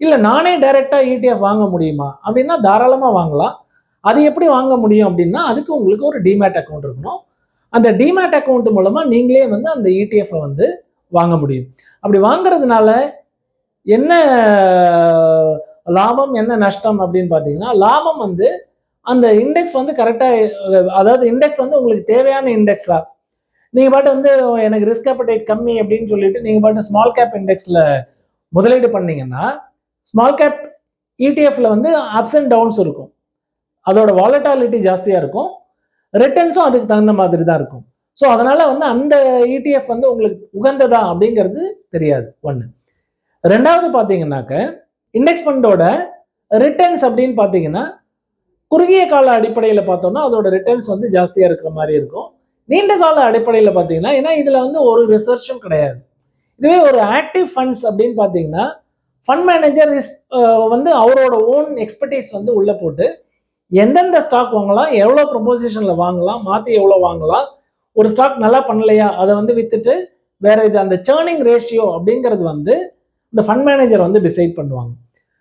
இல்லை நானே டைரெக்டாக இடிஎஃப் வாங்க முடியுமா அப்படின்னா தாராளமாக வாங்கலாம். அது எப்படி வாங்க முடியும் அப்படின்னா, அதுக்கு உங்களுக்கு ஒரு டிமேட் அக்கௌண்ட் இருக்கணும். அந்த டிமேட் அக்கௌண்ட் மூலமாக நீங்களே வந்து அந்த இடிஎஃப்பை வந்து வாங்க முடியும். அப்படி வாங்குறதுனால என்ன லாபம், என்ன நஷ்டம் அப்படின்னு பார்த்தீங்கன்னா, லாபம் வந்து அந்த இண்டெக்ஸ் வந்து கரெக்டாக, அதாவது இண்டெக்ஸ் வந்து உங்களுக்கு தேவையான இண்டெக்ஸா, நீங்கள் பாட்டு வந்து எனக்கு ரிஸ்க் அப்படைட் கம்மி அப்படின்னு சொல்லிட்டு நீங்கள் பாட்டு ஸ்மால் கேப் இண்டெக்ஸில் முதலீடு பண்ணீங்கன்னா, ஸ்மால் கேப் இடிஎஃப்ல வந்து அப்ஸ் அண்ட் டவுன்ஸ் இருக்கும். அதோட வாலட்டாலிட்டி ஜாஸ்தியாக இருக்கும். ரிட்டர்ன்ஸும் அதுக்கு தகுந்த மாதிரி தான் இருக்கும். ஸோ அதனால வந்து அந்த இடிஎஃப் வந்து உங்களுக்கு உகந்ததா அப்படிங்கிறது தெரியாது ஒன்று. ரெண்டாவது பார்த்தீங்கன்னாக்க, இண்டெக்ஸ் ஃபண்டோட ரிட்டர்ன்ஸ் அப்படின்னு பார்த்தீங்கன்னா, குறுகிய கால அடிப்படையில் பார்த்தோம்னா அதோட ரிட்டர்ன்ஸ் வந்து ஜாஸ்தியாக இருக்கிற மாதிரி இருக்கும். நீண்ட கால அடிப்படையில் பார்த்தீங்கன்னா, ஏன்னா இதில் வந்து ஒரு ரிசர்ச்சும் கிடையாது. இதுவே ஒரு ஆக்டிவ் ஃபண்ட்ஸ் அப்படின்னு பார்த்தீங்கன்னா, ஃபண்ட் மேனேஜர் வந்து அவரோட ஓன் எக்ஸ்பர்டைஸ் வந்து உள்ள போட்டு எந்தெந்த ஸ்டாக் வாங்கலாம், எவ்வளோ ப்ரொபோசிஷனில் வாங்கலாம், மாற்றி எவ்வளோ வாங்கலாம், ஒரு ஸ்டாக் நல்லா பண்ணலையா அதை வந்து வித்துட்டு வேற இது அந்த சேர்னிங் ரேஷியோ அப்படிங்கிறது வந்து இந்த ஃபண்ட் மேனேஜர் வந்து டிசைட் பண்ணுவாங்க.